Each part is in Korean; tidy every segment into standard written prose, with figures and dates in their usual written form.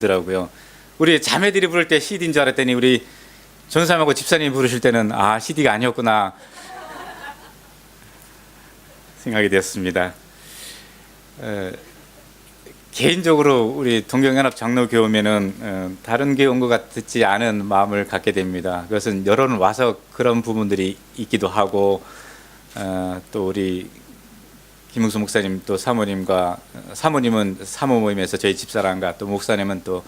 더라고요. 우리 자매들이 부를 때 CD인 줄 알았더니 우리 전사님하고 집사님이 부르실 때는 CD가 아니었구나 생각이 되었습니다. 개인적으로 우리 동경연합 장로교회 오면은 다른 교회 온 것 같지 않은 마음을 갖게 됩니다. 그것은 여러 번 와서 그런 부분들이 있기도 하고, 또 우리 김웅수 목사님 또 사모님과, 사모님은 사모 모임에서 저희 집사람과, 또 목사님은 또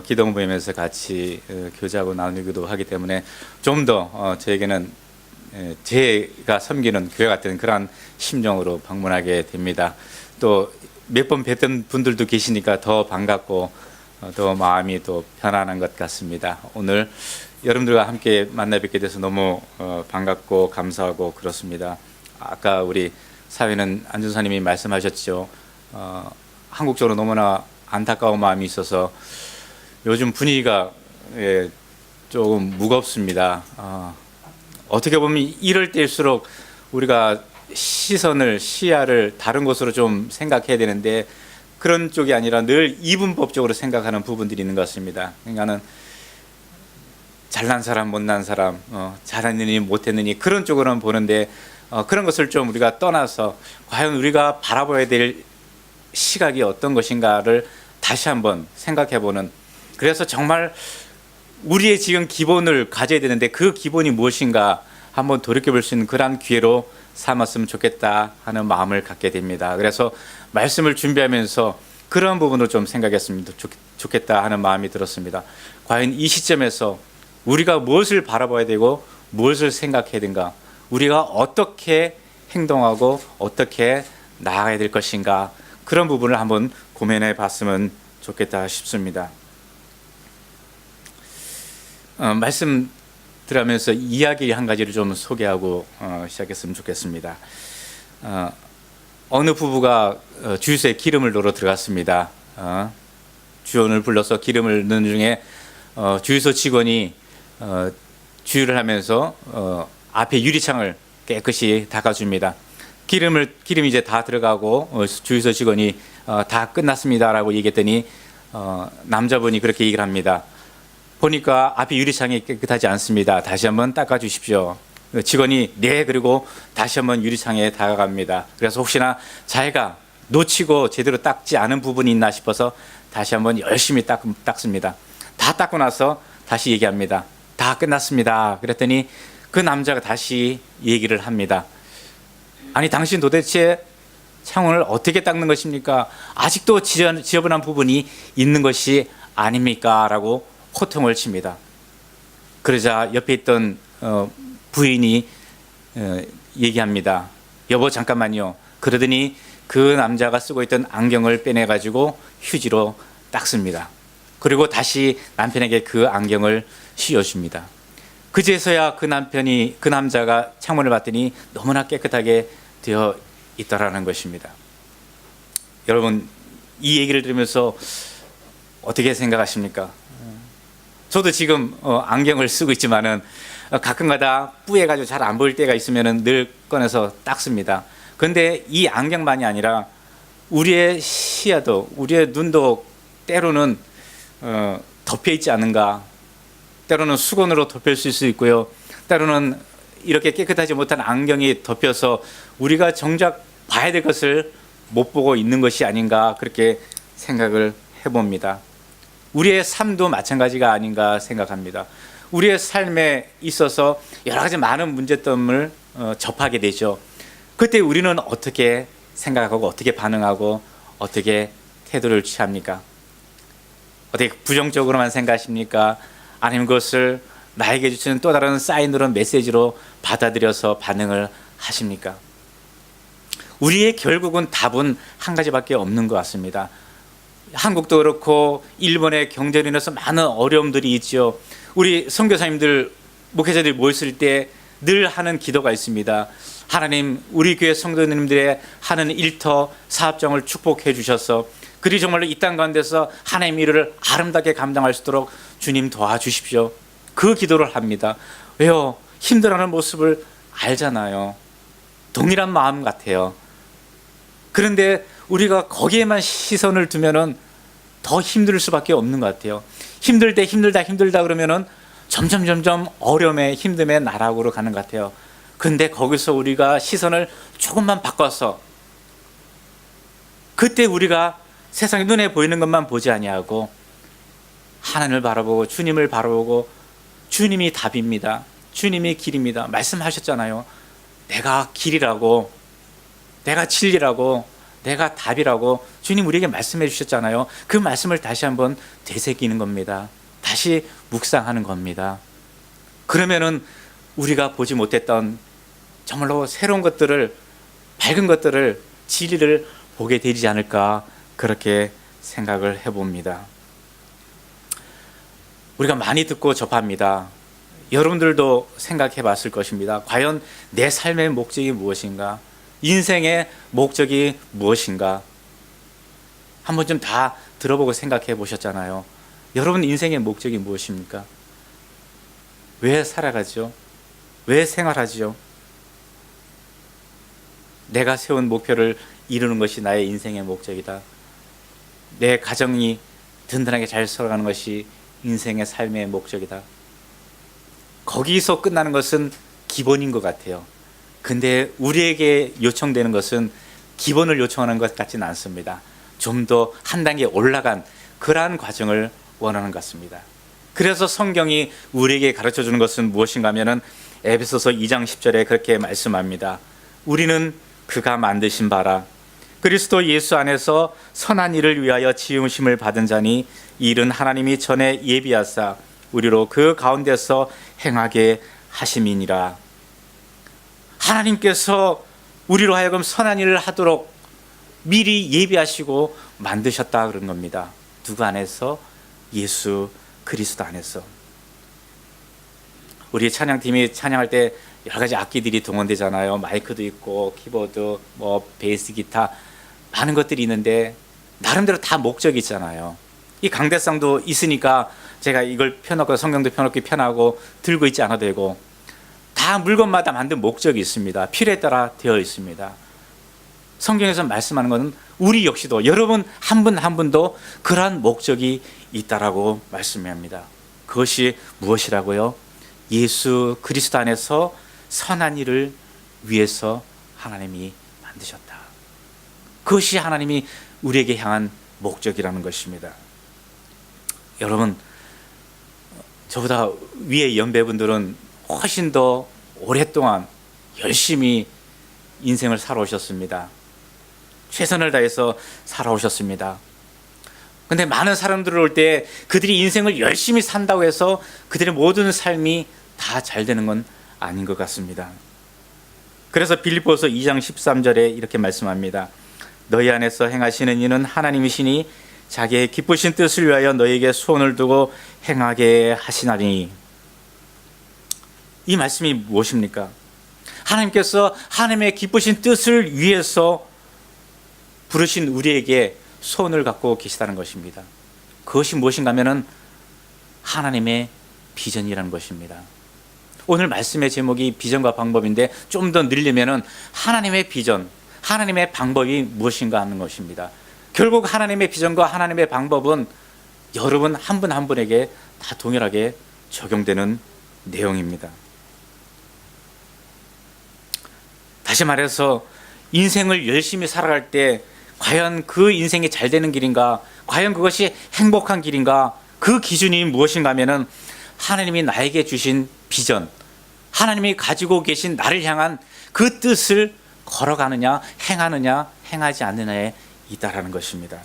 기도 모임에서 같이 교제하고 나누기도 하기 때문에 좀 더 저에게는 제가 섬기는 교회 같은 그런 심정으로 방문하게 됩니다. 또 몇 번 뵀던 분들도 계시니까 더 반갑고 더 마음이 또 편안한 것 같습니다. 오늘 여러분들과 함께 만나 뵙게 돼서 너무 반갑고 감사하고 그렇습니다. 아까 우리 사회는 안준사님이 말씀하셨죠. 한국적으로 너무나 안타까운 마음이 있어서 요즘 분위기가 조금 무겁습니다. 어떻게 보면 이럴 때일수록 우리가 시야를 다른 곳으로 좀 생각해야 되는데 그런 쪽이 아니라 늘 이분법적으로 생각하는 부분들이 있는 것 같습니다. 그러니까는 잘난 사람, 못난 사람, 잘했느니 못했느니 그런 쪽으로는 보는데 그런 것을 좀 우리가 떠나서 과연 우리가 바라봐야 될 시각이 어떤 것인가를 다시 한번 생각해보는, 그래서 정말 우리의 지금 기본을 가져야 되는데 그 기본이 무엇인가 한번 돌이켜볼 수 있는 그런 기회로 삼았으면 좋겠다 하는 마음을 갖게 됩니다. 그래서 말씀을 준비하면서 그런 부분을 좀 생각했으면 좋겠다 하는 마음이 들었습니다. 과연 이 시점에서 우리가 무엇을 바라봐야 되고 무엇을 생각해야 되는가, 우리가 어떻게 행동하고 어떻게 나아가야 될 것인가, 그런 부분을 한번 고민해 봤으면 좋겠다 싶습니다. 말씀 들으면서 이야기 한 가지를 좀 소개하고 시작했으면 좋겠습니다. 어느 부부가 주유소에 기름을 넣으러 들어갔습니다. 주원을 불러서 기름을 넣는 중에 주유소 직원이 주유를 하면서 앞에 유리창을 깨끗이 닦아줍니다. 기름이 이제 다 들어가고 주유소 직원이 다 끝났습니다라고 얘기했더니 남자분이 그렇게 얘기를 합니다. 보니까 앞에 유리창이 깨끗하지 않습니다. 다시 한번 닦아주십시오. 직원이 네, 그리고 다시 한번 유리창에 다가갑니다. 그래서 혹시나 자기가 놓치고 제대로 닦지 않은 부분이 있나 싶어서 다시 한번 열심히 닦습니다. 다 닦고 나서 다시 얘기합니다. 다 끝났습니다. 그랬더니 그 남자가 다시 얘기를 합니다. 아니, 당신 도대체 창문을 어떻게 닦는 것입니까? 아직도 지저분한 부분이 있는 것이 아닙니까? 라고 호통을 칩니다. 그러자 옆에 있던 부인이 얘기합니다. 여보, 잠깐만요. 그러더니 그 남자가 쓰고 있던 안경을 빼내가지고 휴지로 닦습니다. 그리고 다시 남편에게 그 안경을 씌워줍니다. 그제서야 그 남자가 창문을 봤더니 너무나 깨끗하게 되어 있더라는 것입니다. 여러분, 이 얘기를 들으면서 어떻게 생각하십니까? 저도 지금 안경을 쓰고 있지만은 가끔가다 뿌해가지고 잘 안 보일 때가 있으면은 늘 꺼내서 닦습니다. 그런데 이 안경만이 아니라 우리의 시야도, 우리의 눈도 때로는 덮여 있지 않는가? 때로는 수건으로 덮여 있을 수 있고요. 때로는 이렇게 깨끗하지 못한 안경이 덮여서 우리가 정작 봐야 될 것을 못 보고 있는 것이 아닌가, 그렇게 생각을 해봅니다. 우리의 삶도 마찬가지가 아닌가 생각합니다. 우리의 삶에 있어서 여러 가지 많은 문제점을 접하게 되죠. 그때 우리는 어떻게 생각하고 어떻게 반응하고 어떻게 태도를 취합니까? 어떻게 부정적으로만 생각하십니까? 아니면 그것을 나에게 주시는 또 다른 사인으로, 메시지로 받아들여서 반응을 하십니까? 우리의 결국은 답은 한 가지밖에 없는 것 같습니다. 한국도 그렇고 일본의 경제로 인해서 많은 어려움들이 있죠. 우리 선교사님들, 목회자들이 모였을 때 늘 하는 기도가 있습니다. 하나님, 우리 교회 성도님들의 하는 일터 사업장을 축복해 주셔서 그리 정말로 이 땅 가운데서 하나님 일을 아름답게 감당할 수 있도록 주님 도와주십시오. 그 기도를 합니다. 왜요? 힘들어하는 모습을 알잖아요. 동일한 마음 같아요. 그런데 우리가 거기에만 시선을 두면은 더 힘들 수밖에 없는 것 같아요. 힘들 때 힘들다 그러면은 점점 어려움에 힘듦의 나락으로 가는 것 같아요. 근데 거기서 우리가 시선을 조금만 바꿔서 그때 우리가 세상에 눈에 보이는 것만 보지 아니하고 하나님을 바라보고 주님을 바라보고 주님이 답입니다. 주님이 길입니다. 말씀하셨잖아요. 내가 길이라고, 내가 진리라고, 내가 답이라고 주님 우리에게 말씀해 주셨잖아요. 그 말씀을 다시 한번 되새기는 겁니다. 다시 묵상하는 겁니다. 그러면은 우리가 보지 못했던 정말로 새로운 것들을, 밝은 것들을, 진리를 보게 되지 않을까, 그렇게 생각을 해봅니다. 우리가 많이 듣고 접합니다. 여러분들도 생각해 봤을 것입니다. 과연 내 삶의 목적이 무엇인가? 인생의 목적이 무엇인가? 한번 좀 다 들어보고 생각해 보셨잖아요. 여러분 인생의 목적이 무엇입니까? 왜 살아가죠? 왜 생활하죠? 내가 세운 목표를 이루는 것이 나의 인생의 목적이다. 내 가정이 든든하게 잘 살아가는 것이 인생의 삶의 목적이다. 거기서 끝나는 것은 기본인 것 같아요. 근데 우리에게 요청되는 것은 기본을 요청하는 것 같지는 않습니다. 좀 더 한 단계 올라간 그러한 과정을 원하는 것 같습니다. 그래서 성경이 우리에게 가르쳐 주는 것은 무엇인가 하면은 에베소서 2장 10절에 그렇게 말씀합니다. 우리는 그가 만드신 바라 그리스도 예수 안에서 선한 일을 위하여 지으심을 받은 자니 이 일은 하나님이 전에 예비하사 우리로 그 가운데서 행하게 하심이니라. 하나님께서 우리로 하여금 선한 일을 하도록 미리 예비하시고 만드셨다 그런 겁니다. 누구 안에서? 예수 그리스도 안에서. 우리 찬양팀이 찬양할 때 여러 가지 악기들이 동원되잖아요. 마이크도 있고 키보드, 베이스, 기타 많은 것들이 있는데 나름대로 다 목적이 있잖아요. 이 강대상도 있으니까 제가 이걸 펴놓고 성경도 펴놓기 편하고 들고 있지 않아도 되고 다 물건마다 만든 목적이 있습니다. 필요에 따라 되어 있습니다. 성경에서 말씀하는 것은 우리 역시도 여러분 한 분 한 분도 그러한 목적이 있다라고 말씀합니다. 그것이 무엇이라고요? 예수 그리스도 안에서 선한 일을 위해서 하나님이 만드셨다. 그것이 하나님이 우리에게 향한 목적이라는 것입니다. 여러분, 저보다 위에 연배분들은 훨씬 더 오랫동안 열심히 인생을 살아오셨습니다. 최선을 다해서 살아오셨습니다. 근데 많은 사람들을 올 때 그들이 인생을 열심히 산다고 해서 그들의 모든 삶이 다 잘 되는 건 아닌 것 같습니다. 그래서 빌립보서 2장 13절에 이렇게 말씀합니다. 너희 안에서 행하시는 이는 하나님이시니 자기의 기쁘신 뜻을 위하여 너희에게 소원을 두고 행하게 하시나니. 이 말씀이 무엇입니까? 하나님께서 하나님의 기쁘신 뜻을 위해서 부르신 우리에게 소원을 갖고 계시다는 것입니다. 그것이 무엇인가 하면은 하나님의 비전이라는 것입니다. 오늘 말씀의 제목이 비전과 방법인데 좀 더 늘리면은 하나님의 비전, 하나님의 방법이 무엇인가 하는 것입니다. 결국 하나님의 비전과 하나님의 방법은 여러분 한 분 한 분에게 다 동일하게 적용되는 내용입니다. 다시 말해서 인생을 열심히 살아갈 때 과연 그 인생이 잘 되는 길인가, 과연 그것이 행복한 길인가, 그 기준이 무엇인가 하면은 하나님이 나에게 주신 비전, 하나님이 가지고 계신 나를 향한 그 뜻을 걸어가느냐, 행하느냐, 행하지 않느냐에 있다라는 것입니다.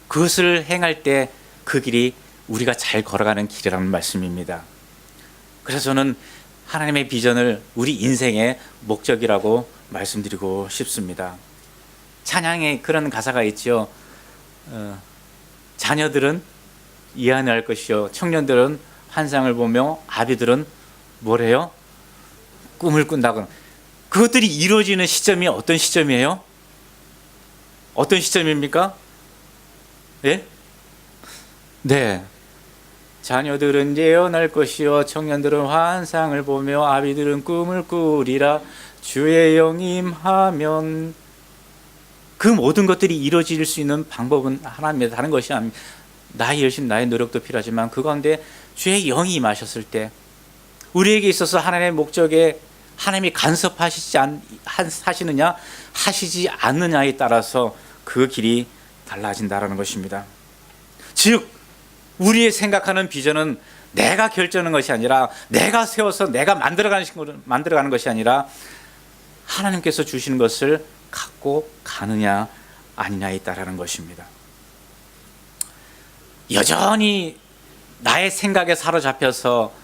그것을 행할 때 그 길이 우리가 잘 걸어가는 길이라는 말씀입니다. 그래서 저는 하나님의 비전을 우리 인생의 목적이라고 말씀드리고 싶습니다. 찬양에 그런 가사가 있죠. 자녀들은 이해할 것이요 청년들은 환상을 보며 아비들은 뭐래요? 꿈을 꾼다고. 그것들이 이루어지는 시점이 어떤 시점이에요? 어떤 시점입니까? 예? 네. 자녀들은 예언할 것이요 청년들은 환상을 보며 아비들은 꿈을 꾸리라. 주의 영임하면. 그 모든 것들이 이루어질 수 있는 방법은 하나님의 다른 것이 아닙니다. 나의 열심, 나의 노력도 필요하지만 그 가운데 주의 영이 임하셨을 때 우리에게 있어서 하나님의 목적에 하나님이 하시느냐 하시지 않느냐에 따라서 그 길이 달라진다는 것입니다. 즉 우리의 생각하는 비전은 내가 결정하는 것이 아니라 내가 세워서 내가 만들어가는 것이 아니라 하나님께서 주시는 것을 갖고 가느냐 아니냐에 따라는 것입니다. 여전히 나의 생각에 사로잡혀서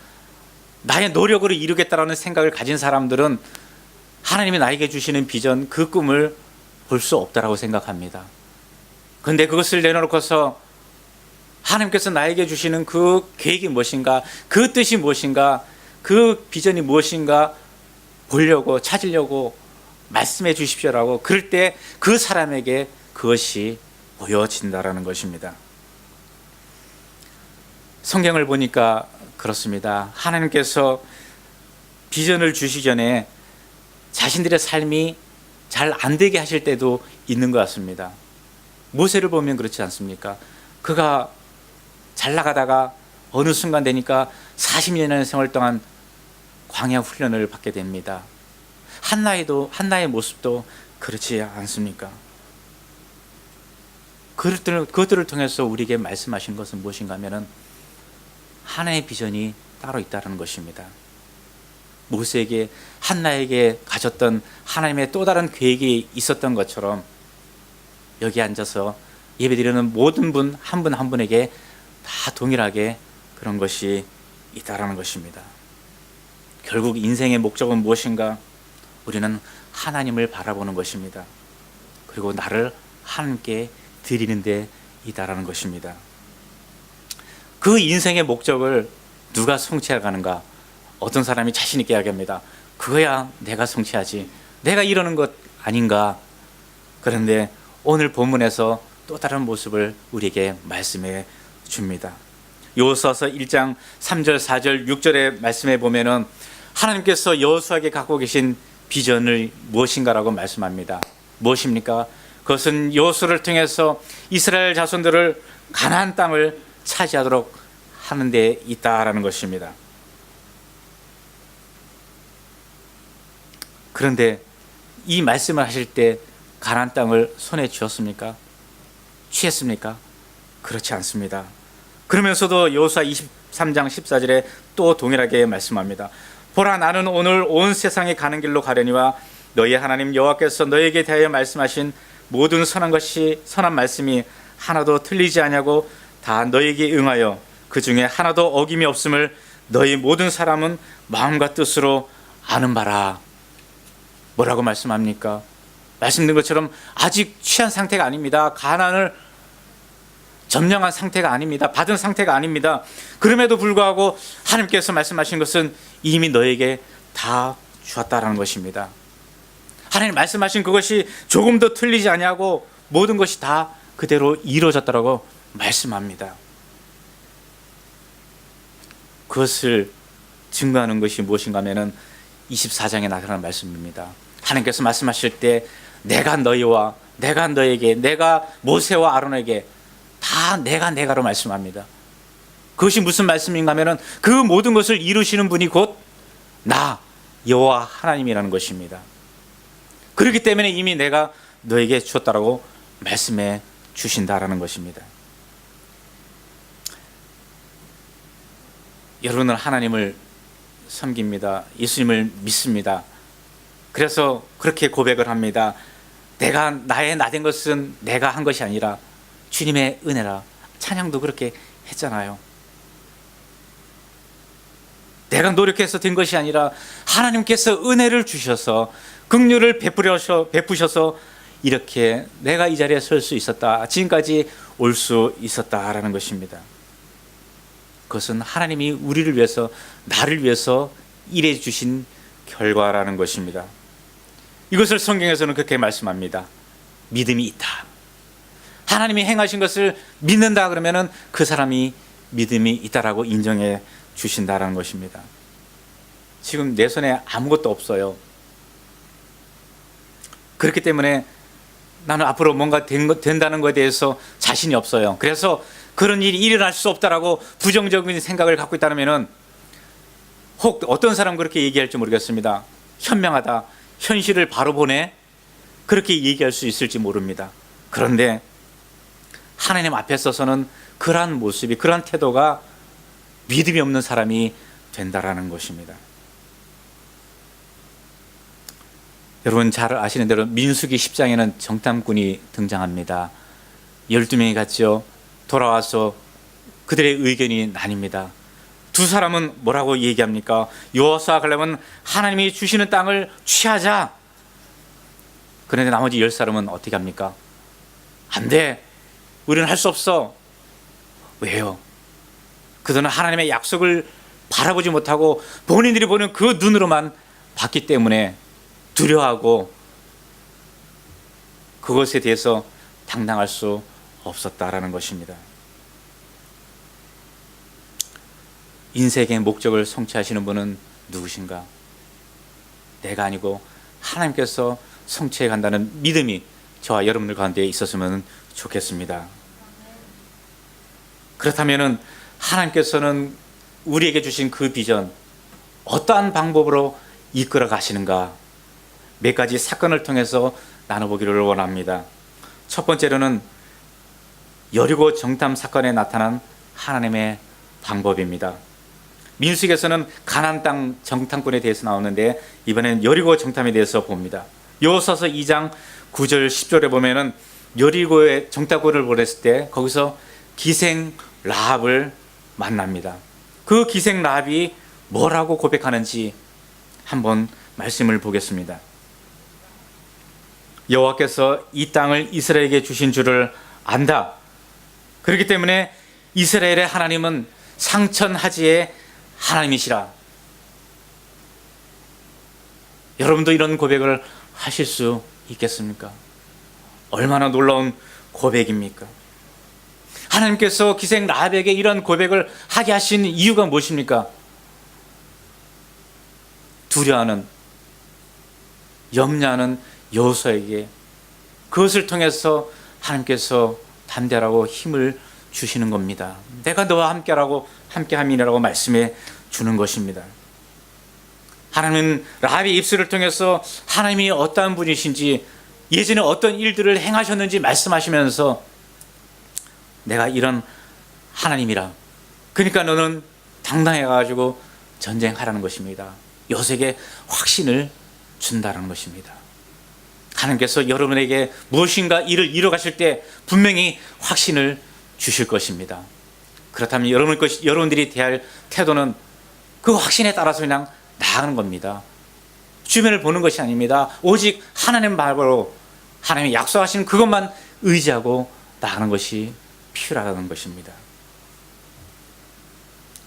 나의 노력으로 이루겠다라는 생각을 가진 사람들은 하나님이 나에게 주시는 비전, 그 꿈을 볼 수 없다라고 생각합니다. 그런데 그것을 내려놓고서 하나님께서 나에게 주시는 그 계획이 무엇인가, 그 뜻이 무엇인가, 그 비전이 무엇인가 보려고, 찾으려고 말씀해 주십시오라고, 그럴 때 그 사람에게 그것이 보여진다라는 것입니다. 성경을 보니까 그렇습니다. 하나님께서 비전을 주시기 전에 자신들의 삶이 잘 안 되게 하실 때도 있는 것 같습니다. 모세를 보면 그렇지 않습니까? 그가 잘 나가다가 어느 순간 되니까 40년의 세월 동안 광야 훈련을 받게 됩니다. 한나의 모습도 그렇지 않습니까? 그것들을 통해서 우리에게 말씀하신 것은 무엇인가 하면은 하나의 비전이 따로 있다는 것입니다. 모세에게, 한나에게 가졌던 하나님의 또 다른 계획이 있었던 것처럼 여기 앉아서 예배드리는 모든 분 한 분 한 분에게 다 동일하게 그런 것이 있다라는 것입니다. 결국 인생의 목적은 무엇인가? 우리는 하나님을 바라보는 것입니다. 그리고 나를 하나님께 드리는 데 있다라는 것입니다. 그 인생의 목적을 누가 성취해 가는가? 어떤 사람이 자신 있게 이야기합니다. 그거야 내가 성취하지, 내가 이러는 것 아닌가? 그런데 오늘 본문에서 또 다른 모습을 우리에게 말씀해 줍니다. 여호수아서 1장 3절 4절 6절의 말씀에 보면은 하나님께서 여호수아에게 갖고 계신 비전을 무엇인가라고 말씀합니다. 무엇입니까? 그것은 여호수아를 통해서 이스라엘 자손들을 가나안 땅을 차지하도록 하는 데 있다라는 것입니다. 그런데 이 말씀을 하실 때 가나안 땅을 손에 쥐었습니까? 취했습니까? 그렇지 않습니다. 그러면서도 여호수아 23장 14절에 또 동일하게 말씀합니다. 보라, 나는 오늘 온 세상에 가는 길로 가려니와 너희 하나님 여호와께서 너희에게 대하여 말씀하신 모든 선한 말씀이 하나도 틀리지 아니하고 다 너희에게 응하여 그 중에 하나도 어김이 없음을 너희 모든 사람은 마음과 뜻으로 아는 바라. 뭐라고 말씀합니까? 말씀드린 것처럼 아직 취한 상태가 아닙니다. 가나안을 점령한 상태가 아닙니다. 받은 상태가 아닙니다. 그럼에도 불구하고 하나님께서 말씀하신 것은 이미 너에게 다 주었다라는 것입니다. 하나님 말씀하신 그것이 조금도 틀리지 아니하고 모든 것이 다 그대로 이루어졌다라고 말씀합니다. 그것을 증거하는 것이 무엇인가 하면은 24장에 나타나는 말씀입니다. 하나님께서 말씀하실 때 내가 너희와 내가 너에게, 내가 모세와 아론에게 다 내가로 말씀합니다. 그것이 무슨 말씀인가 하면은 그 모든 것을 이루시는 분이 곧 나 여호와 하나님이라는 것입니다. 그렇기 때문에 이미 내가 너에게 주었다라고 말씀해 주신다라는 것입니다. 여러분은 하나님을 섬깁니다. 예수님을 믿습니다. 그래서 그렇게 고백을 합니다. 나의 나된 것은 내가 한 것이 아니라 주님의 은혜라. 찬양도 그렇게 했잖아요. 내가 노력해서 된 것이 아니라 하나님께서 은혜를 주셔서 긍휼을 베푸셔서 이렇게 내가 이 자리에 설 수 있었다, 지금까지 올 수 있었다라는 것입니다. 그것은 하나님이 우리를 위해서, 나를 위해서 일해 주신 결과라는 것입니다. 이것을 성경에서는 그렇게 말씀합니다. 믿음이 있다. 하나님이 행하신 것을 믿는다 그러면은 그 사람이 믿음이 있다라고 인정해 주신다라는 것입니다. 지금 내 손에 아무것도 없어요. 그렇기 때문에 나는 앞으로 뭔가 된다는 것에 대해서 자신이 없어요. 그래서 그런 일이 일어날 수 없다라고 부정적인 생각을 갖고 있다면 혹 어떤 사람 그렇게 얘기할지 모르겠습니다. 현명하다, 현실을 바로 보네, 그렇게 얘기할 수 있을지 모릅니다. 그런데 하나님 앞에 서서는 그러한 모습이, 그러한 태도가 믿음이 없는 사람이 된다라는 것입니다. 여러분 잘 아시는 대로 민수기 10장에는 정탐꾼이 등장합니다. 12명이 갔죠. 돌아와서 그들의 의견이 나뉩니다. 두 사람은 뭐라고 얘기합니까? 여호수아 가려면 하나님이 주시는 땅을 취하자. 그런데 나머지 10사람은 어떻게 합니까? 안 돼, 우리는 할 수 없어. 왜요? 그들은 하나님의 약속을 바라보지 못하고 본인들이 보는 그 눈으로만 봤기 때문에 두려워하고 그것에 대해서 당당할 수 없었다라는 것입니다. 인생의 목적을 성취하시는 분은 누구신가? 내가 아니고 하나님께서 성취해 간다는 믿음이 저와 여러분들 가운데 있었으면 좋겠습니다. 그렇다면 하나님께서는 우리에게 주신 그 비전, 어떠한 방법으로 이끌어 가시는가? 몇 가지 사건을 통해서 나눠보기를 원합니다. 첫 번째로는 여리고 정탐 사건에 나타난 하나님의 방법입니다. 민수기에서는 가나안 땅 정탐꾼에 대해서 나오는데 이번엔 여리고 정탐에 대해서 봅니다. 여호수아서 2장 9절 10절에 보면은 여리고에 정탐꾼을 보냈을 때 거기서 기생 라합을 만납니다. 그 기생 라합이 뭐라고 고백하는지 한번 말씀을 보겠습니다. 여호와께서 이 땅을 이스라엘에게 주신 줄을 안다. 그렇기 때문에 이스라엘의 하나님은 상천하지의 하나님이시라. 여러분도 이런 고백을 하실 수 있겠습니까? 얼마나 놀라운 고백입니까? 하나님께서 기생 라합에게 이런 고백을 하게 하신 이유가 무엇입니까? 두려워하는, 염려하는 여호수아에게 그것을 통해서 하나님께서 담대하라고 힘을 주시는 겁니다. 내가 너와 함께함이라고 말씀해 주는 것입니다. 하나님은 라합의 입술을 통해서 하나님이 어떠한 분이신지, 예전에 어떤 일들을 행하셨는지 말씀하시면서 내가 이런 하나님이라, 그러니까 너는 당당해가지고 전쟁하라는 것입니다. 여호수아에게 확신을 준다는 것입니다. 하나님께서 여러분에게 무엇인가 일을 이뤄가실 때 분명히 확신을 주실 것입니다. 그렇다면 여러분들이 대할 태도는 그 확신에 따라서 그냥 나아가는 겁니다. 주변을 보는 것이 아닙니다. 오직 하나님 말로 하나님이 약속하신 그것만 의지하고 나아가는 것이 필요하다는 것입니다.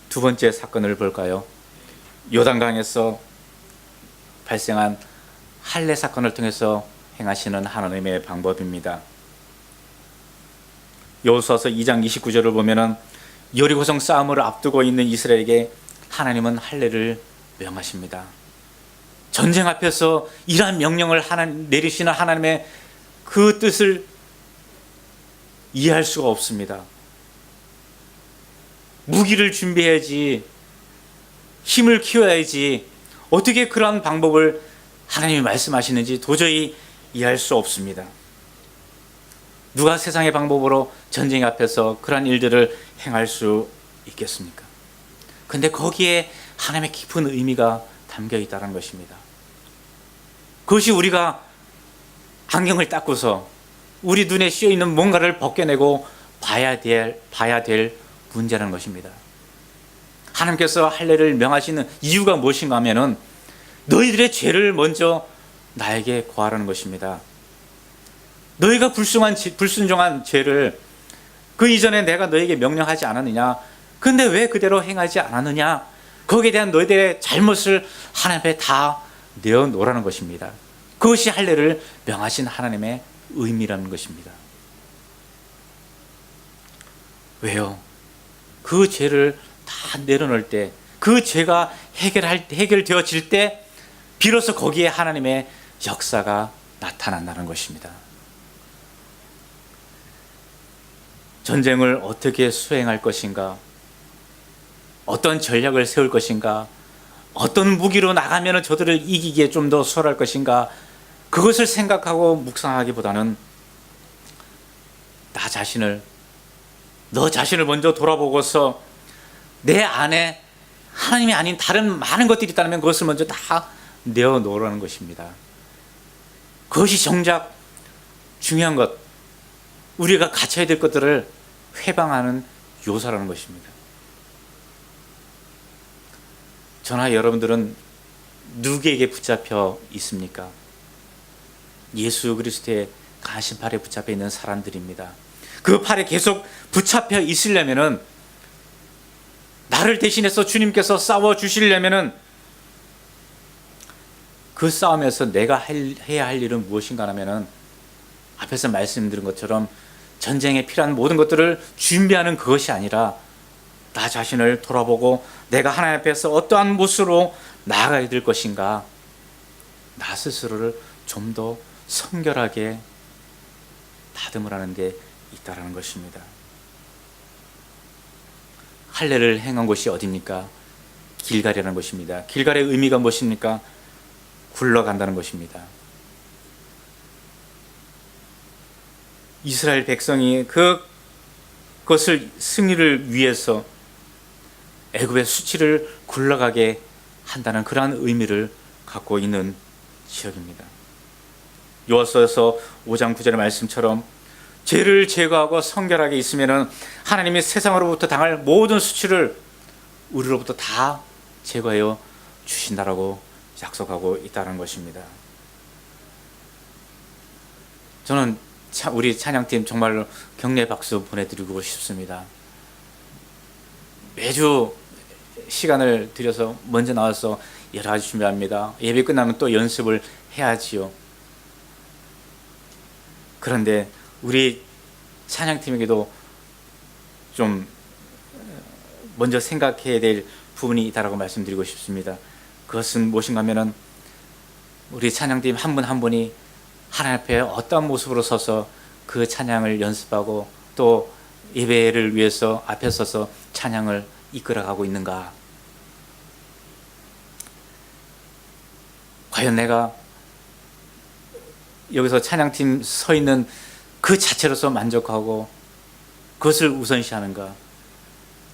두 번째 사건을 볼까요? 요단강에서 발생한 할례 사건을 통해서 행하시는 하나님의 방법입니다. 여호수아서 2장 29절을 보면은 여리고성 싸움을 앞두고 있는 이스라엘에게 하나님은 할례를 명하십니다. 전쟁 앞에서 이러한 명령을 내리시는 하나님의 그 뜻을 이해할 수가 없습니다. 무기를 준비해야지, 힘을 키워야지, 어떻게 그러한 방법을 하나님이 말씀하시는지 도저히 이해할 수 없습니다. 누가 세상의 방법으로 전쟁 앞에서 그러한 일들을 행할 수 있겠습니까? 근데 거기에 하나님의 깊은 의미가 담겨 있다는 것입니다. 그것이 우리가 안경을 닦고서 우리 눈에 씌어 있는 뭔가를 벗겨내고 봐야 될 문제라는 것입니다. 하나님께서 할례를 명하시는 이유가 무엇인가 하면은 너희들의 죄를 먼저 나에게 고하라는 것입니다. 너희가 불순종한 죄를 그 이전에 내가 너에게 명령하지 않았느냐? 근데 왜 그대로 행하지 않았느냐? 거기에 대한 너희들의 잘못을 하나님 앞에 다 내어놓으라는 것입니다. 그것이 할례를 명하신 하나님의 의미라는 것입니다. 왜요? 그 죄를 다 내려놓을 때, 그 죄가 해결되어질 때 비로소 거기에 하나님의 역사가 나타난다는 것입니다. 전쟁을 어떻게 수행할 것인가, 어떤 전략을 세울 것인가, 어떤 무기로 나가면 저들을 이기기에 좀 더 수월할 것인가, 그것을 생각하고 묵상하기보다는 너 자신을 먼저 돌아보고서 내 안에 하나님이 아닌 다른 많은 것들이 있다면 그것을 먼저 다 내어놓으라는 것입니다. 그것이 정작 중요한 것, 우리가 갖춰야 될 것들을 회방하는 요소라는 것입니다. 저나 여러분들은 누구에게 붙잡혀 있습니까? 예수 그리스도의 가시팔에 붙잡혀 있는 사람들입니다. 그 팔에 계속 붙잡혀 있으려면은, 나를 대신해서 주님께서 싸워 주시려면은, 그 싸움에서 내가 해야 할 일은 무엇인가 하면은, 앞에서 말씀드린 것처럼 전쟁에 필요한 모든 것들을 준비하는 그것이 아니라 나 자신을 돌아보고 내가 하나님 앞에서 어떠한 모습으로 나아가야 될 것인가, 나 스스로를 좀 더 성결하게 다듬을 하는 데 있다라는 것입니다. 할례를 행한 곳이 어디입니까? 길갈이라는 것입니다. 길갈의 의미가 무엇입니까? 굴러간다는 것입니다. 이스라엘 백성이 그것을 승리를 위해서 애굽의 수치를 굴러가게 한다는 그러한 의미를 갖고 있는 지역입니다. 요한서서 5장 9절의 말씀처럼 죄를 제거하고 성결하게 있으면 하나님이 세상으로부터 당할 모든 수치를 우리로부터 다 제거하여 주신다라고 약속하고 있다는 것입니다. 저는 우리 찬양팀 정말로 격려 박수 보내드리고 싶습니다. 매주 시간을 들여서 먼저 나와서 여러 가지 준비합니다. 예배 끝나면 또 연습을 해야지요. 그런데 우리 찬양팀에게도 좀 먼저 생각해야 될 부분이 있다고 말씀드리고 싶습니다. 그것은 무엇인가 하면은, 우리 찬양팀 한 분 한 분이 하나님 앞에 어떤 모습으로 서서 그 찬양을 연습하고 또 예배를 위해서 앞에 서서 찬양을 이끌어가고 있는가. 과연 내가 여기서 찬양팀 서 있는 그 자체로서 만족하고 그것을 우선시하는가.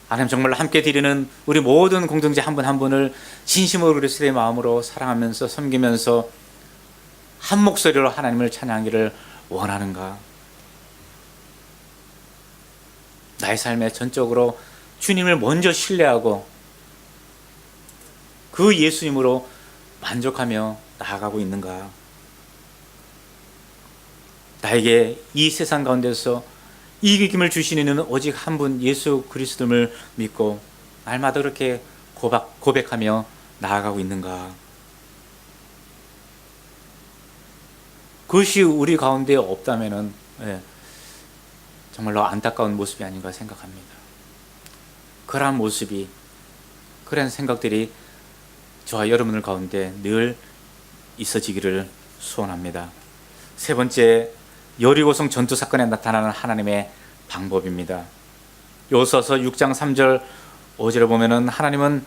하나님 정말로 함께 드리는 우리 모든 공동체 한 분 한 분을 진심으로 그리스도의 마음으로 사랑하면서 섬기면서 한 목소리로 하나님을 찬양하기를 원하는가. 나의 삶에 전적으로 주님을 먼저 신뢰하고 그 예수님으로 만족하며 나아가고 있는가. 나에게 이 세상 가운데서 이기심을 주시는 이는 오직 한 분 예수 그리스도를 믿고 날마다 그렇게 고백하며 나아가고 있는가. 그것이 우리 가운데 없다면은 정말로 안타까운 모습이 아닌가 생각합니다. 그러한 모습이, 그런 생각들이 저와 여러분들 가운데 늘 있어지기를 소원합니다. 세 번째, 여리고성 전투 사건에 나타나는 하나님의 방법입니다. 요서서 6장 3절 5절에 보면은 하나님은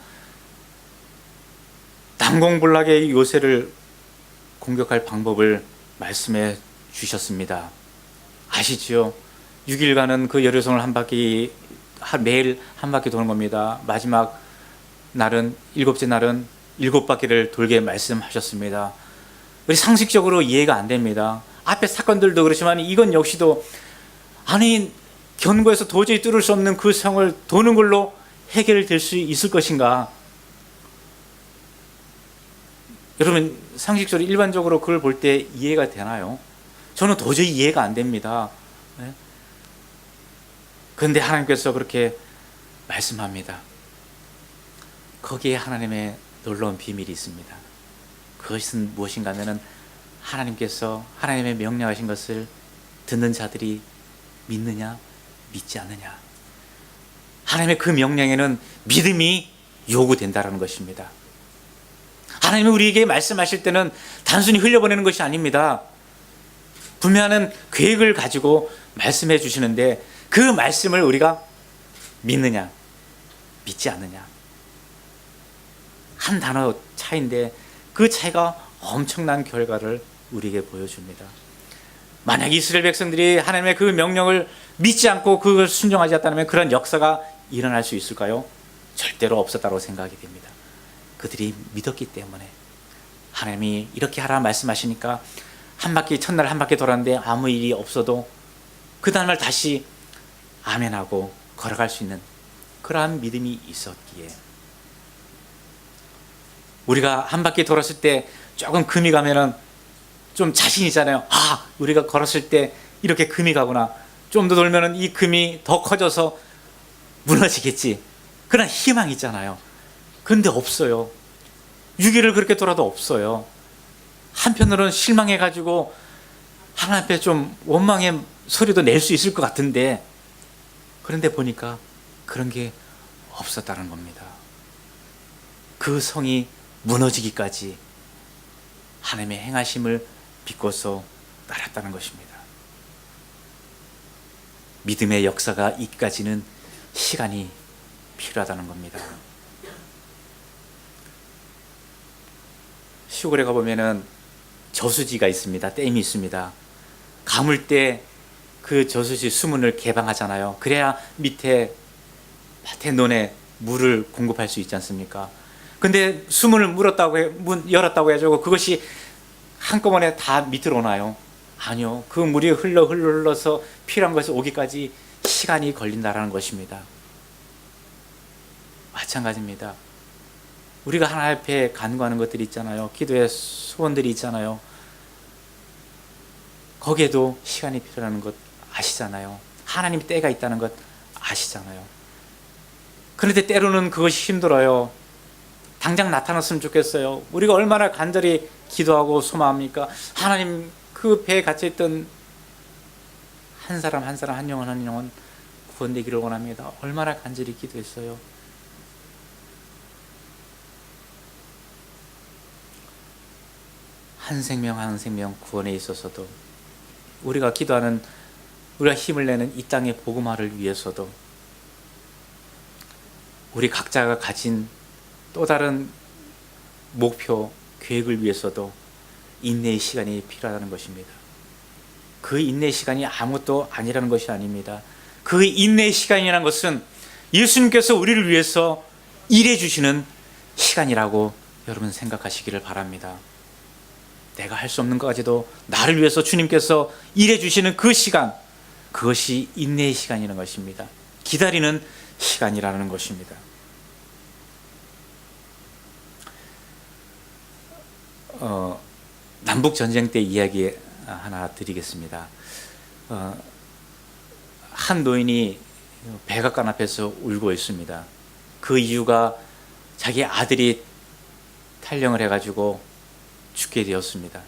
난공불락의 요새를 공격할 방법을 말씀해 주셨습니다. 아시지요? 6일간은 그 여리고성을 매일 한 바퀴 도는 겁니다. 마지막 날은, 7째 날은 7바퀴를 돌게 말씀하셨습니다. 우리 상식적으로 이해가 안 됩니다. 앞에 사건들도 그렇지만 이건 역시도, 아니 견고해서 도저히 뚫을 수 없는 그 성을 도는 걸로 해결될 수 있을 것인가. 여러분 상식적으로 일반적으로 그걸 볼 때 이해가 되나요? 저는 도저히 이해가 안 됩니다. 그런데 하나님께서 그렇게 말씀합니다. 거기에 하나님의 놀라운 비밀이 있습니다. 그것은 무엇인가 하면은, 하나님께서 하나님의 명령하신 것을 듣는 자들이 믿느냐 믿지 않느냐. 하나님의 그 명령에는 믿음이 요구된다는 것입니다. 하나님이 우리에게 말씀하실 때는 단순히 흘려보내는 것이 아닙니다. 분명한 계획을 가지고 말씀해 주시는데, 그 말씀을 우리가 믿느냐, 믿지 않느냐. 한 단어 차이인데 그 차이가 엄청난 결과를 우리에게 보여줍니다. 만약 이스라엘 백성들이 하나님의 그 명령을 믿지 않고 그걸 순종하지 않았다면 그런 역사가 일어날 수 있을까요? 절대로 없었다고 생각이 됩니다. 그들이 믿었기 때문에 하나님이 이렇게 하라 말씀하시니까 첫날 한 바퀴 돌았는데 아무 일이 없어도 그 다음날 다시 아멘하고 걸어갈 수 있는 그러한 믿음이 있었기에, 우리가 한 바퀴 돌았을 때 조금 금이 가면은 좀 자신이잖아요. 우리가 걸었을 때 이렇게 금이 가구나. 좀 더 돌면은 이 금이 더 커져서 무너지겠지. 그런 희망이 있잖아요. 그런데 없어요. 6일을 그렇게 돌아도 없어요. 한편으로는 실망해가지고 하나님 앞에 좀 원망의 소리도 낼 수 있을 것 같은데, 그런데 보니까 그런 게 없었다는 겁니다. 그 성이 무너지기까지 하나님의 행하심을 믿고서 따랐다는 것입니다. 믿음의 역사가 있기까지는 시간이 필요하다는 겁니다. 시골에 가보면은 저수지가 있습니다. 댐이 있습니다. 가물 때 그 저수지 수문을 개방하잖아요. 그래야 밑에 밭에 논에 물을 공급할 수 있지 않습니까? 근데 수문을 열었다고 해가지고 그것이 한꺼번에 다 밑으로 오나요? 아니요. 그 물이 흘러서 필요한 것이 오기까지 시간이 걸린다라는 것입니다. 마찬가지입니다. 우리가 하나님 앞에 간구하는 것들이 있잖아요. 기도의 소원들이 있잖아요. 거기에도 시간이 필요하는 것 아시잖아요. 하나님의 때가 있다는 것 아시잖아요. 그런데 때로는 그것이 힘들어요. 당장 나타났으면 좋겠어요. 우리가 얼마나 간절히 기도하고 소망합니까? 하나님, 그 배에 갇혀있던 한 사람 한 영혼 구원되기를 원합니다. 얼마나 간절히 기도했어요. 한 생명 구원에 있어서도, 우리가 기도하는, 우리가 힘을 내는 이 땅의 복음화를 위해서도, 우리 각자가 가진 또 다른 목표, 계획을 위해서도 인내의 시간이 필요하다는 것입니다. 그 인내의 시간이 아무것도 아니라는 것이 아닙니다. 그 인내의 시간이라는 것은 예수님께서 우리를 위해서 일해 주시는 시간이라고 여러분 생각하시기를 바랍니다. 내가 할 수 없는 것까지도 나를 위해서 주님께서 일해 주시는 그 시간, 그것이 인내의 시간이라는 것입니다. 기다리는 시간이라는 것입니다. 남북 전쟁 때 이야기 하나 드리겠습니다. 한 노인이 백악관 앞에서 울고 있습니다. 그 이유가 자기 아들이 탈영을 해가지고 죽게 되었습니다.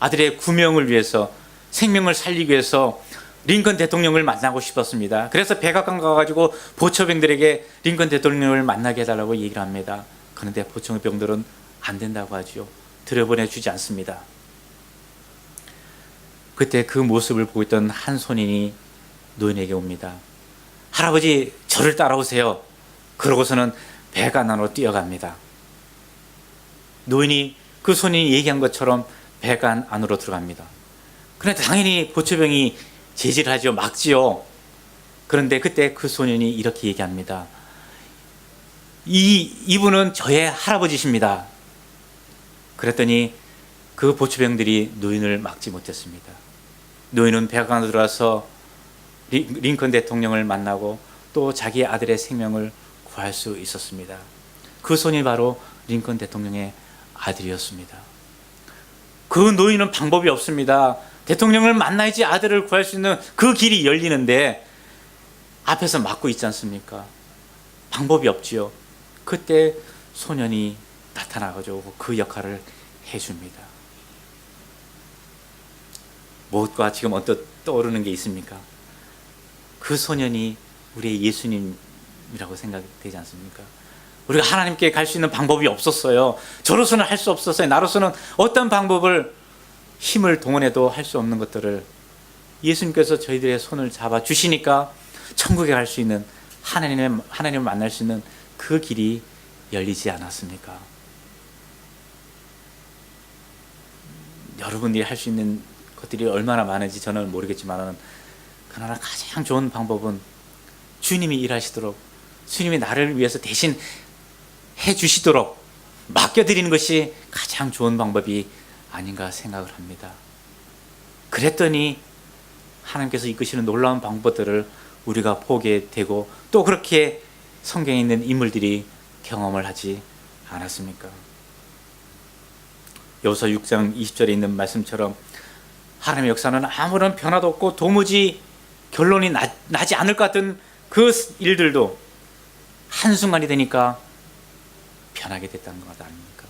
아들의 구명을 위해서, 생명을 살리기 위해서 링컨 대통령을 만나고 싶었습니다. 그래서 백악관 가가지고 보초병들에게 링컨 대통령을 만나게 해달라고 얘기를 합니다. 그런데 보초병들은 안 된다고 하죠. 들여보내주지 않습니다. 그때 그 모습을 보고 있던 한 손인이 노인에게 옵니다. 할아버지, 저를 따라오세요. 그러고서는 백악관 안으로 뛰어갑니다. 노인이 그 손인이 얘기한 것처럼 백악관 안으로 들어갑니다. 그런데 당연히 보초병이 제지를 하죠. 막지요. 그런데 그때 그 소년이 이렇게 얘기합니다. 이분은 저의 할아버지십니다. 그랬더니 그 보초병들이 노인을 막지 못했습니다. 노인은 백악관으로 들어와서 링컨 대통령을 만나고 또 자기 아들의 생명을 구할 수 있었습니다. 그 손이 바로 링컨 대통령의 아들이었습니다. 그 노인은 방법이 없습니다. 대통령을 만나야지 아들을 구할 수 있는 그 길이 열리는데 앞에서 막고 있지 않습니까? 방법이 없지요. 그때 소년이 나타나가지고 그 역할을 해줍니다. 무엇과 지금 언뜻 떠오르는 게 있습니까? 그 소년이 우리의 예수님이라고 생각되지 않습니까? 우리가 하나님께 갈 수 있는 방법이 없었어요. 저로서는 할 수 없었어요. 나로서는 어떤 방법을, 힘을 동원해도 할 수 없는 것들을 예수님께서 저희들의 손을 잡아 주시니까 천국에 갈 수 있는 하나님을 만날 수 있는 그 길이 열리지 않았습니까? 여러분들이 할 수 있는 것들이 얼마나 많은지 저는 모르겠지만, 그러나 가장 좋은 방법은 주님이 일하시도록, 주님이 나를 위해서 대신 해주시도록 맡겨드리는 것이 가장 좋은 방법이 아닌가 생각을 합니다. 그랬더니 하나님께서 이끄시는 놀라운 방법들을 우리가 보게 되고, 또 그렇게 성경에 있는 인물들이 경험을 하지 않았습니까? 여호수아 6장 20절에 있는 말씀처럼 하나님의 역사는 아무런 변화도 없고 도무지 결론이 나지 않을 것 같은 그 일들도 한순간이 되니까 변하게 됐다는 것 아닙니까?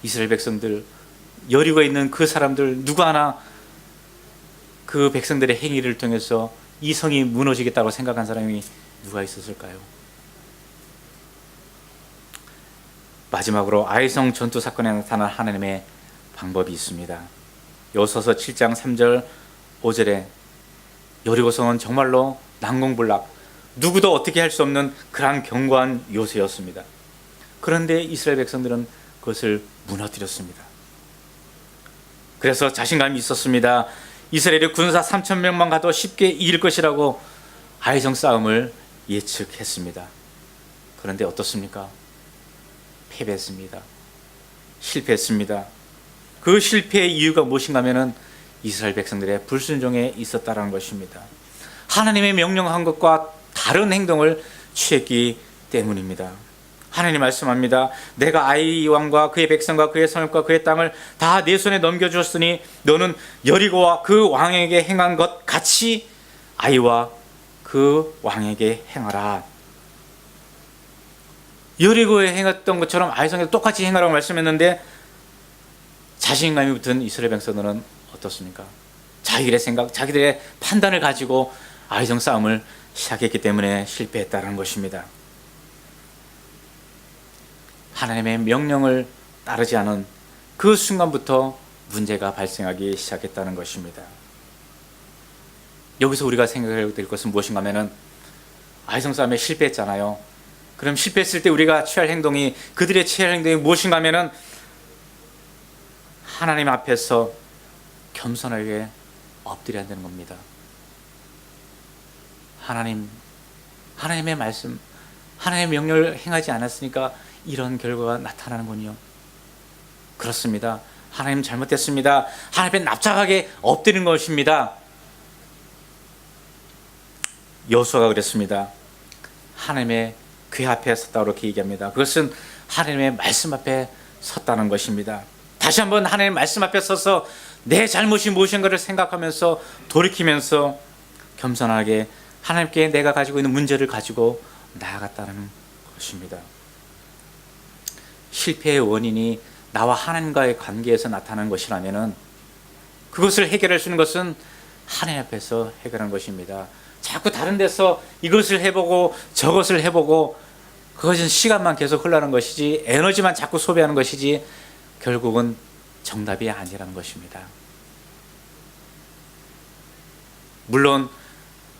이스라엘 백성들, 여리고에 있는 그 사람들 누구 하나 그 백성들의 행위를 통해서 이 성이 무너지겠다고 생각한 사람이 누가 있었을까요? 마지막으로 아이성 전투 사건에 나타난 하나님의 방법이 있습니다. 여호수아서 7장 3절 5절에 여리고성은 정말로 난공불락, 누구도 어떻게 할 수 없는 그러한 견고한 요새였습니다. 그런데 이스라엘 백성들은 그것을 무너뜨렸습니다. 그래서 자신감이 있었습니다. 이스라엘의 군사 3,000명만 가도 쉽게 이길 것이라고 아이성 싸움을 예측했습니다. 그런데 어떻습니까? 패배했습니다. 실패했습니다. 그 실패의 이유가 무엇인가 하면은 이스라엘 백성들의 불순종에 있었다는 것입니다. 하나님의 명령한 것과 다른 행동을 취했기 때문입니다. 하나님 말씀합니다. 내가 아이 왕과 그의 백성과 그의 성읍과 그의 땅을 다 내 손에 넘겨주었으니 너는 여리고와 그 왕에게 행한 것 같이 아이와 그 왕에게 행하라. 여리고에 행했던 것처럼 아이성에도 똑같이 행하라고 말씀했는데, 자신감이 붙은 이스라엘 백성들은 어떻습니까? 자기들의 생각, 자기들의 판단을 가지고 아이성 싸움을 시작했기 때문에 실패했다는 것입니다. 하나님의 명령을 따르지 않은 그 순간부터 문제가 발생하기 시작했다는 것입니다. 여기서 우리가 생각해야 될 것은 무엇인가 하면은, 아이성 싸움에 실패했잖아요. 그럼 실패했을 때 우리가 취할 행동이, 그들의 취할 행동이 무엇인가 하면은 하나님 앞에서 겸손하게 엎드려야 되는 겁니다. 하나님의 말씀, 하나님의 명령을 행하지 않았으니까 이런 결과가 나타나는군요. 그렇습니다. 하나님 잘못했습니다. 하나님 앞에 납작하게 엎드리는 것입니다. 여호수아가 그랬습니다. 하나님의 궤 앞에 섰다고 그렇게 얘기합니다. 그것은 하나님의 말씀 앞에 섰다는 것입니다. 다시 한번 하나님의 말씀 앞에 서서 내 잘못이 무엇인가를 생각하면서 돌이키면서 겸손하게 하나님께 내가 가지고 있는 문제를 가지고 나아갔다는 것입니다. 실패의 원인이 나와 하나님과의 관계에서 나타나는 것이라면 그것을 해결할 수 있는 것은 하나님 앞에서 해결하는 것입니다. 자꾸 다른 데서 이것을 해보고 저것을 해보고 그것은 시간만 계속 흘러가는 것이지, 에너지만 자꾸 소비하는 것이지 결국은 정답이 아니라는 것입니다. 물론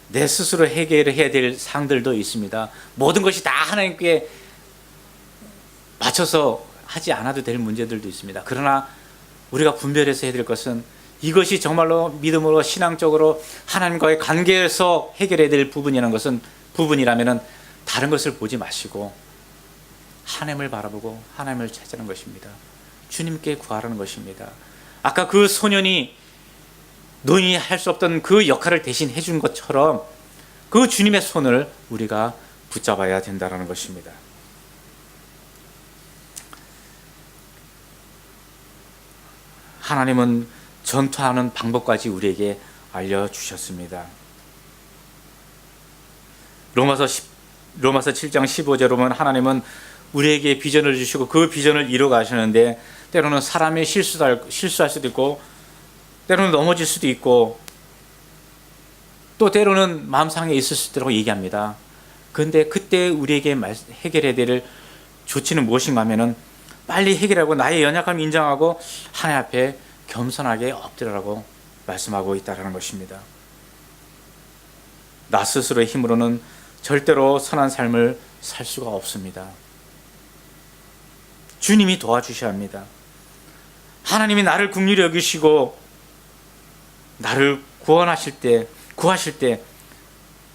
내 스스로 해결해야 될 사항들도 있습니다. 모든 것이 다 하나님께 맞춰서 하지 않아도 될 문제들도 있습니다. 그러나 우리가 분별해서 해야 될 것은, 이것이 정말로 믿음으로 신앙적으로 하나님과의 관계에서 해결해야 될 부분이라면 다른 것을 보지 마시고 하나님을 바라보고 하나님을 찾는 것입니다. 주님께 구하라는 것입니다. 아까 그 소년이 노인이 할 수 없던 그 역할을 대신 해준 것처럼 그 주님의 손을 우리가 붙잡아야 된다는 것입니다. 하나님은 전투하는 방법까지 우리에게 알려주셨습니다. 로마서 7장 15절에 보면 하나님은 우리에게 비전을 주시고 그 비전을 이루어 가시는데, 때로는 사람이 실수할 수도 있고, 때로는 넘어질 수도 있고, 또 때로는 마음 상해 있을 수도 있다고 얘기합니다. 그런데 그때 우리에게 해결해야 될 조치는 무엇인가 하면은, 빨리 해결하고 나의 연약함을 인정하고 하나님 앞에 겸손하게 엎드리라고 말씀하고 있다는 것입니다. 나 스스로의 힘으로는 절대로 선한 삶을 살 수가 없습니다. 주님이 도와주셔야 합니다. 하나님이 나를 긍휼히 여기시고 나를 구하실 때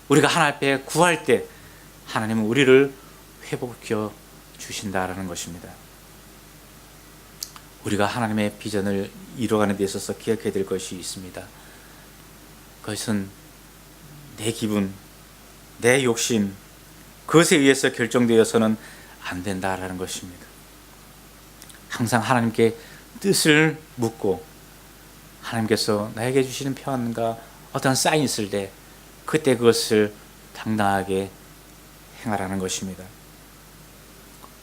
우리가 하나님 앞에 구할 때 하나님은 우리를 회복시켜 주신다라는 것입니다. 우리가 하나님의 비전을 이루어가는 데 있어서 기억해야 될 것이 있습니다. 그것은 내 기분, 내 욕심, 그것에 의해서 결정되어서는 안 된다라는 것입니다. 항상 하나님께 뜻을 묻고 하나님께서 나에게 주시는 평안과 어떤 사인이 있을 때 그때 그것을 당당하게 행하라는 것입니다.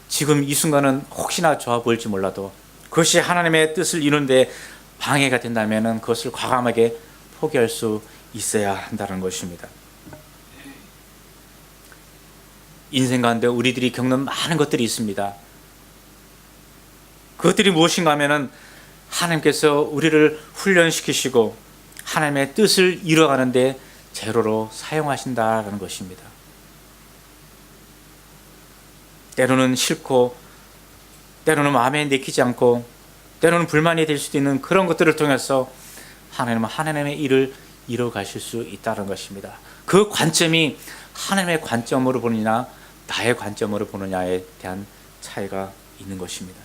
지금 이 순간은 혹시나 좋아 보일지 몰라도 그것이 하나님의 뜻을 이루는데 방해가 된다면 그것을 과감하게 포기할 수 있어야 한다는 것입니다. 인생 가운데 우리들이 겪는 많은 것들이 있습니다. 그것들이 무엇인가 하면은 하나님께서 우리를 훈련시키시고 하나님의 뜻을 이루어가는데 재료로 사용하신다라는 것입니다. 때로는 싫고 때로는 마음에 내키지 않고 때로는 불만이 될 수도 있는 그런 것들을 통해서 하나님은 하나님의 일을 이루어 가실 수 있다는 것입니다. 그 관점이 하나님의 관점으로 보느냐 나의 관점으로 보느냐에 대한 차이가 있는 것입니다.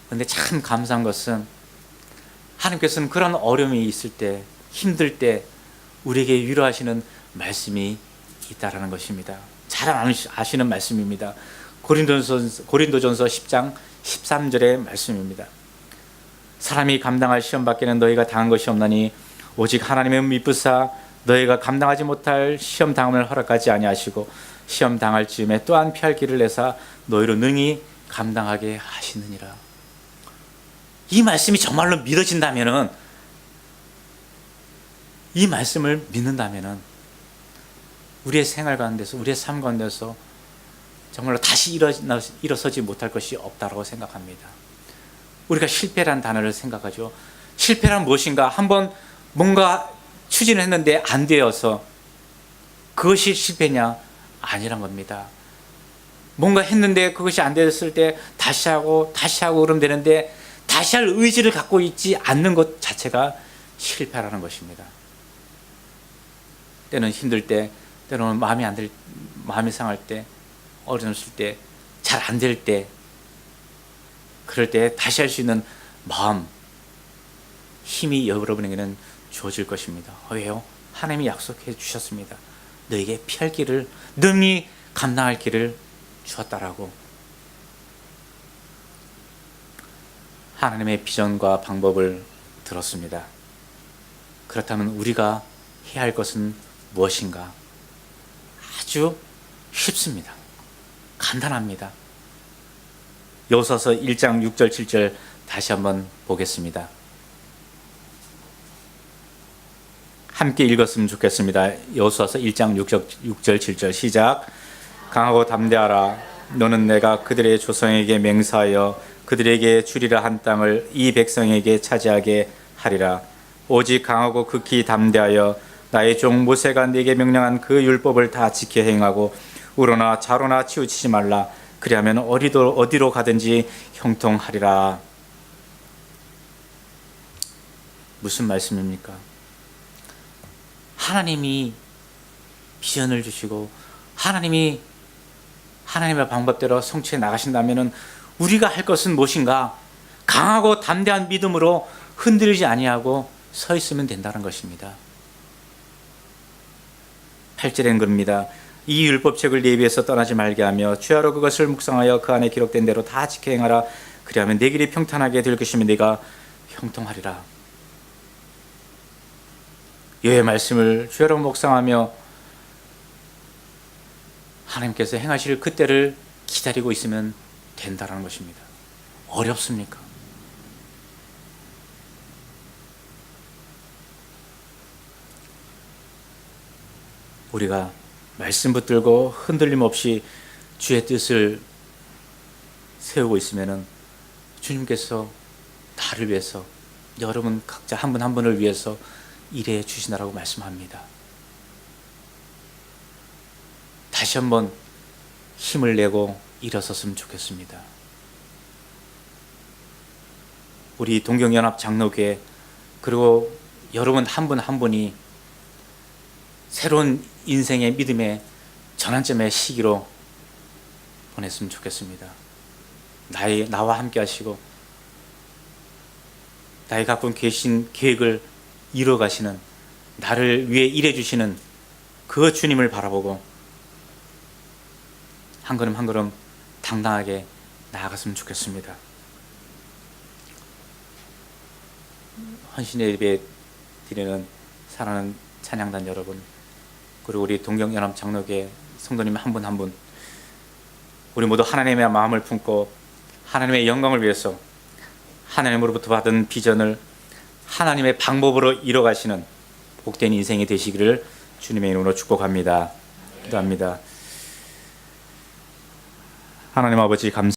그런데 참 감사한 것은 하나님께서는 그런 어려움이 있을 때 힘들 때 우리에게 위로하시는 말씀이 있다라는 것입니다. 잘 아시는 말씀입니다. 고린도전서 10장 13절의 말씀입니다. 사람이 감당할 시험 밖에는 너희가 당한 것이 없나니 오직 하나님의 미쁘사 너희가 감당하지 못할 시험 당함을 허락하지 아니하시고 시험 당할 즈음에 또한 피할 길을 내사 너희로 능히 감당하게 하시느니라. 이 말씀이 정말로 믿어진다면은, 이 말씀을 믿는다면은 우리의 생활 가운데서, 우리의 삶 가운데서 정말로 다시 일어서지 못할 것이 없다고 생각합니다. 우리가 실패란 단어를 생각하죠. 실패란 무엇인가? 한번 뭔가 추진을 했는데 안 되어서 그것이 실패냐? 아니란 겁니다. 뭔가 했는데 그것이 안 됐을 때 다시 하고 그러면 되는데 다시 할 의지를 갖고 있지 않는 것 자체가 실패라는 것입니다. 때는 힘들 때, 때로는 마음이 상할 때, 어려웠을 때, 잘 안 될 때, 그럴 때 다시 할 수 있는 마음, 힘이 여러분에게는 주어질 것입니다. 왜요? 하나님이 약속해 주셨습니다. 너에게 피할 길을, 능히 감당할 길을 주었다라고. 하나님의 비전과 방법을 들었습니다. 그렇다면 우리가 해야 할 것은 무엇인가? 아주 쉽습니다. 간단합니다. 여호수아서 1장 6절 7절 다시 한번 보겠습니다. 함께 읽었으면 좋겠습니다. 여호수아서 1장 6절 7절 시작. 강하고 담대하라. 너는 내가 그들의 조상에게 맹세하여 그들에게 주리라 한 땅을 이 백성에게 차지하게 하리라. 오직 강하고 극히 담대하여 나의 종 모세가 네게 명령한 그 율법을 다 지켜 행하고 우로나 좌로나 치우치지 말라. 그리하면 어디로 가든지 형통하리라. 무슨 말씀입니까? 하나님이 비전을 주시고 하나님이 하나님의 방법대로 성취해 나가신다면 우리가 할 것은 무엇인가? 강하고 담대한 믿음으로 흔들리지 아니하고 서 있으면 된다는 것입니다. 8절엔 그럽니다. 이 율법책을 네 입에서 떠나지 말게 하며 주야로 그것을 묵상하여 그 안에 기록된 대로 다 지켜 행하라. 그리하면 내 길이 평탄하게 될 것이며 네가 형통하리라. 여호와의 말씀을 주야로 묵상하며 하나님께서 행하실 그때를 기다리고 있으면 된다는 것입니다. 어렵습니까? 우리가 말씀 붙들고 흔들림 없이 주의 뜻을 세우고 있으면 주님께서 나를 위해서, 여러분 각자 한 분 한 분을 위해서 일해 주시나라고 말씀합니다. 다시 한번 힘을 내고 일어섰으면 좋겠습니다. 우리 동경연합 장로교회 그리고 여러분 한 분 한 분이 새로운 인생의 믿음의 전환점의 시기로 보냈으면 좋겠습니다. 나와 함께 하시고 나의 갖고 계신 계획을 이뤄가시는, 나를 위해 일해주시는 그 주님을 바라보고 한 걸음 한 걸음 당당하게 나아갔으면 좋겠습니다. 헌신의 예배 드리는 사랑하는 찬양단 여러분, 그리고 우리 동경연합 장로교회 성도님 한 분 한 분, 우리 모두 하나님의 마음을 품고 하나님의 영광을 위해서 하나님으로부터 받은 비전을 하나님의 방법으로 이뤄가시는 복된 인생이 되시기를 주님의 이름으로 축복합니다. 기도합니다. 하나님 아버지 감사합니다.